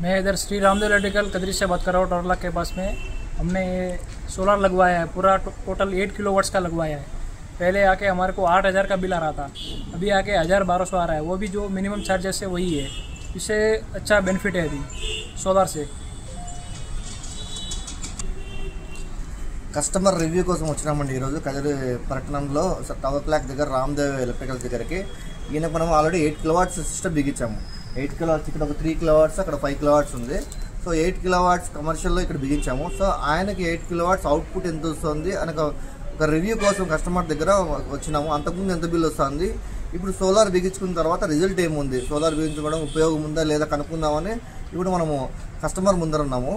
मैं इधर श्री रामदेव इलेक्ट्रिकल कदरी से बात कर रहा हूँ, टोरला के पास में। हमने सोलर लगवाया है, पूरा टोटल 8 किलोवाट्स का लगवाया है। पहले आके हमारे को 8,000 का बिल आ रहा था, अभी आके 1,1200 आ रहा है। वो भी जो मिनिमम चार्जेस है वही है। इससे अच्छा बेनिफिट है अभी सोलर से। కస్టమర్ రివ్యూ కోసం వచ్చినామండి ఈరోజు కదిరి పట్టణంలో టవర్ క్లాక్ దగ్గర రామ్దేవ్ ఎలక్ట్రికల్ దగ్గరికి. ఈయనకు మనం ఆల్రెడీ 8 కిలోవాట్స్ సిస్టమ్ బిగించాము. 8 కిలోవాట్స్ ఇక్కడ ఒక 3 కిలోవాట్స్, అక్కడ 5 కిలోవాట్స్ ఉంది. సో 8 కిలోవాట్స్ కమర్షియల్లో ఇక్కడ బిగించాము. సో ఆయనకి 8 కిలోవాట్స్ అవుట్పుట్ ఎంత వస్తుంది అని ఒక రివ్యూ కోసం కస్టమర్ దగ్గర వచ్చినాము. అంతకుముందు ఎంత బిల్ వస్తుంది, ఇప్పుడు సోలార్ బిగించుకున్న తర్వాత రిజల్ట్ ఏముంది, సోలార్ బిగించుకోవడం ఉపయోగం ఉందా లేదా కనుక్కుందామని ఇప్పుడు మనము కస్టమర్ ముందర ఉన్నాము.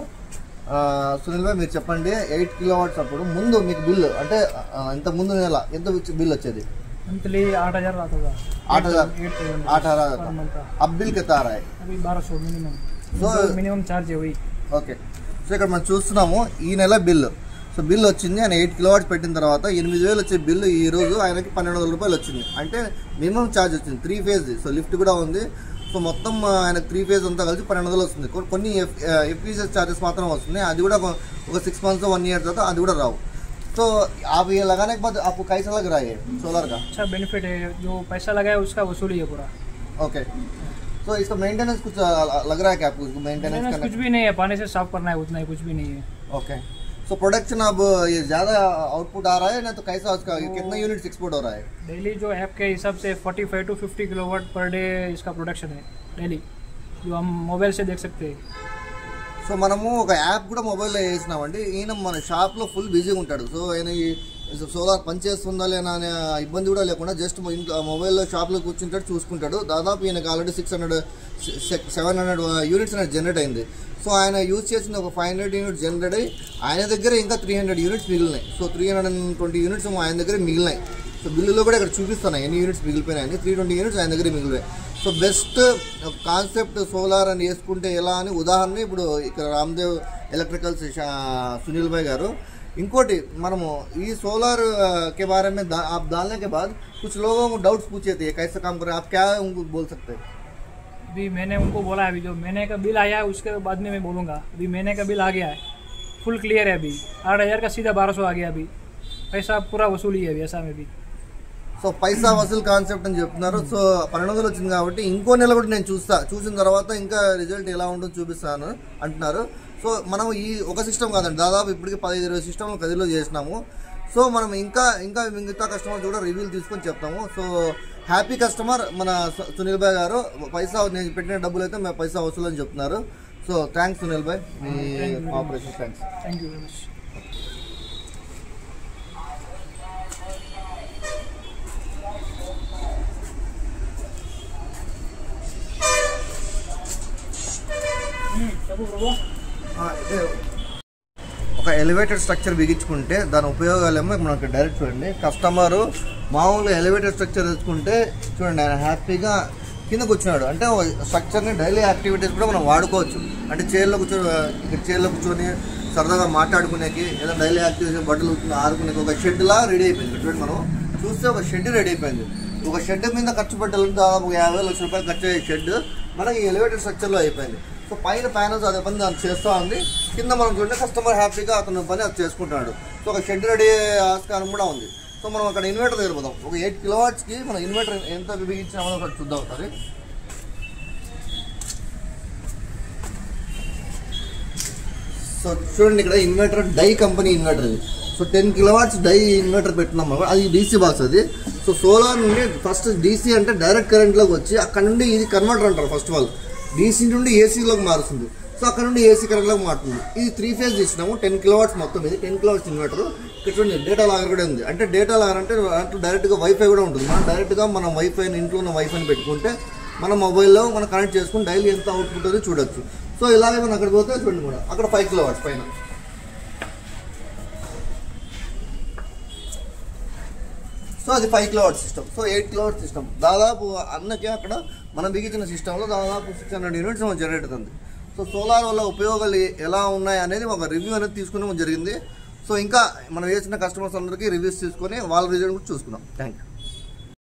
సునీల్ భాయ్, మీరు చెప్పండి, 8 కిలోవాట్స్ అప్పుడు ముందు మీకు బిల్ అంటే ఇంత ముందు నెల ఎంత బిల్ వచ్చేది? मंथली 8,000 आता था। 8,000 अब बिल कितना आ रहा है? अभी 1200 मिनिमम। సో మినిమం ఛార్జ్ है वही। ఓకే. సో ఇక్కడ మనం చూస్తున్నాము ఈ నెల బిల్. సో బిల్ వచ్చింది, ఆయన 8 కిలోవాట్స్ పెట్టిన తర్వాత 8,000 వచ్చే బిల్లు ఈ రోజు ఆయనకి 1,200 రూపాయలు వచ్చింది. అంటే మినిమం ఛార్జ్ వచ్చింది. 3 ఫేజ్, సో లిఫ్ట్ కూడా ఉంది. సో మొత్తం ఆయనకు 3 ఫేజ్ అంతా కలిసి 1,200 వస్తుంది. కొన్ని ఎఫ్ఈఎస్ ఛార్జెస్ మాత్రం వస్తుంది, అది కూడా ఒక 6 మంత్స్ 1 ఇయర్ తర్వాత అది కూడా రావు. तो आप ये लगाने के बाद आपको कैसा लग रहा है सोलर का? अच्छा बेनिफिट है, जो पैसा लगाया उसका वसूली है पूरा। ओके. तो इसका मेंटेनेंस कुछ लग रहा है क्या आपको? मेंटेनेंस कुछ भी नहीं है, पानी से साफ करना है, उतना ही, कुछ भी नहीं है। ओके. सो प्रोडक्शन अब ये ज़्यादा आउटपुट आ रहा है ना, तो कैसा उसका कितना यूनिट्स एक्सपोर्ट हो रहा है? डेली जो ऐप के हिसाब से 45 to 50 किलोवाट पर डे इसका प्रोडक्शन है डेली, जो हम मोबाइल से देख सकते हैं। సో మనము ఒక యాప్ కూడా మొబైల్లో వేసినామండి. ఈయన మన షాప్లో ఫుల్ బిజీగా ఉంటాడు. సో ఆయన ఈ సోలార్ పనిచేస్తుందా లేనా అనే ఇబ్బంది కూడా లేకుండా జస్ట్ ఇంట్లో మొబైల్లో షాప్లో కూర్చుంటాడు, చూసుకుంటాడు. దాదాపు ఈయనకు ఆల్రెడీ 700 యూనిట్స్ అనేది జనరేట్ అయింది. సో ఆయన యూజ్ చేసిన ఒక 500 యూనిట్స్ జనరేట్ అయ్యి ఆయన దగ్గర ఇంకా 300 యూనిట్స్ మిగిలినాయి. సో 320 యూనిట్స్ ఆయన దగ్గర మిగిలినాయి. సో బిల్లులో కూడా ఇక్కడ చూపిస్తున్నాయి ఎన్ని యూనిట్స్ మిగిలిపోయినాయని. 320 యూనిట్స్ ఆయన దగ్గర మిగిలిపోయాయి. సో బెస్ట్ కాన్సెప్ట్ సోలార్ అని వేసుకుంటే ఎలా అని ఉదాహరణ ఇప్పుడు ఇక్కడ రామ్దేవ్ ఎలక్ట్రికల్స్ సునీల్ భాయ్ గారు. ఇంకోటి మనము ఈ सोलर के बारे में आप डालने के बाद कुछ लोगों को डाउट्स पूछे थे कैसे काम कर रहे हैं, आप क्या उनको बोल सकते हैं? अभी मैंने उनको बोला है, अभी जो महीने का बिल आया है उसके बाद में मैं बोलूँगा। अभी महीने का बिल आ गया है, फुल क्लियर है। अभी 8,000 का सीधा 1200 आ गया। अभी पैसा पूरा वसूली है अभी ऐसा में भी। సో పైసా వసూలు కాన్సెప్ట్ అని చెప్తున్నారు. సో 1,200 వచ్చింది కాబట్టి ఇంకో నెల కూడా నేను చూసిన తర్వాత ఇంకా రిజల్ట్ ఎలా ఉంటుందో చూపిస్తాను అంటున్నారు. సో మనం ఈ ఒక సిస్టమ్ కాదండి, దాదాపు ఇప్పటికి 15-20 సిస్టమ్లు కదిలో చేసినాము. సో మనం ఇంకా మిగతా కస్టమర్స్ కూడా రివ్యూలు తీసుకొని చెప్తాము. సో హ్యాపీ కస్టమర్ మన సునీల్ భాయ్ గారు. పైసా నేను పెట్టిన డబ్బులు అయితే మేము పైసా వసూలు అని చెప్తున్నారు. So thanks Sunil Bhai, me operation thanks. Thank you very much. ఒక ఎలివేటెడ్ స్ట్రక్చర్ బిగించుకుంటే దాని ఉపయోగాలేమో మనకు డైరెక్ట్ చూడండి. కస్టమరు మామూలుగా ఎలివేటెడ్ స్ట్రక్చర్ తెచ్చుకుంటే చూడండి ఆయన హ్యాపీగా కింద కూర్చున్నాడు. అంటే స్ట్రక్చర్ని డైలీ యాక్టివిటీస్ కూడా మనం వాడుకోవచ్చు. అంటే చైర్లో కూర్చొని సరదాగా మాట్లాడుకునేకి, ఏదైనా డైలీ యాక్టివిటీస్ బట్టలు ఆడుకునేకి ఒక షెడ్లా రెడీ అయిపోయింది. చూడండి మనం చూస్తే ఒక షెడ్ రెడీ అయిపోయింది. ఒక షెడ్ మీద ఖర్చు పెట్టాలంటే దాదాపు 50 లక్షల రూపాయలు ఖర్చు అయ్యే షెడ్ మనకి ఎలివేటెడ్ స్ట్రక్చర్లో అయిపోయింది. సో పైన ప్యానల్స్ అదే పని దాన్ని చేస్తూ ఉంది, కింద మనం చూడండి కస్టమర్ హ్యాపీగా అతను పని అది చేసుకుంటున్నాడు. సో ఒక షెడ్ రెడీ ఆస్కారం కూడా ఉంది. సో మనం అక్కడ ఇన్వర్టర్ దగ్గర పోదాం. ఒక 8 కిలోవాట్స్కి మనం ఇన్వర్టర్ ఎంత బిగించినామో అక్కడ చూద్దాం ఒకసారి. సో చూడండి ఇక్కడ ఇన్వర్టర్ డై కంపెనీ ఇన్వర్టర్ ఇది. సో 10 కిలోవాట్స్ డై ఇన్వర్టర్ పెట్టినాం, అది డీసీ బాక్స్ అది. సో సోలార్ నుండి ఫస్ట్ డీసీ అంటే డైరెక్ట్ కరెంట్లోకి వచ్చి అక్కడ నుండి ఇది కన్వర్టర్ అంటారు. ఫస్ట్ ఆఫ్ ఆల్ డీసీ నుండి ఏసీలోకి మారుస్తుంది. సో అక్కడ నుండి ఏసీ కరెంట్లోకి మారుతుంది. ఇది 3 ఫేజ్ ఇచ్చినాము. 10 కిలోవాట్స్ మొత్తం ఇది 10 కిలోవాట్స్ ఇన్వర్టర్. ఇక్కడ చూడండి డేటా లాగర్ కూడా ఉంది. అంటే డేటా లాగర్ అంటే డైరెక్ట్గా వైఫై కూడా ఉంటుంది. మనం డైరెక్ట్గా మనం వైఫైని ఇంట్లో ఉన్న వైఫైని పెట్టుకుంటే మన మొబైల్లో మనం కనెక్ట్ చేసుకుని డైలీ ఎంత అవుట్పుట్ అది చూడొచ్చు. సో ఇలాగే మనం అక్కడ పోతే చూడండి కూడా అక్కడ 5 కిలోవాట్స్ పైన. సో అది 5 kilowatt system. So 8 kilowatt system దాదాపు అన్నకి అక్కడ మనం బిగించిన సిస్టంలో దాదాపు 600 యూనిట్స్ జనరేట్ అవుతుంది. సో సోలార్ వల్ల ఉపయోగాలు ఎలా ఉన్నాయి అనేది ఒక రివ్యూ అనేది తీసుకునే జరిగింది. సో ఇంకా మనం వేసిన కస్టమర్స్ అందరికీ రివ్యూస్ తీసుకొని వాళ్ళ రిజల్ట్ కూడా చూసుకున్నాం. Thank you.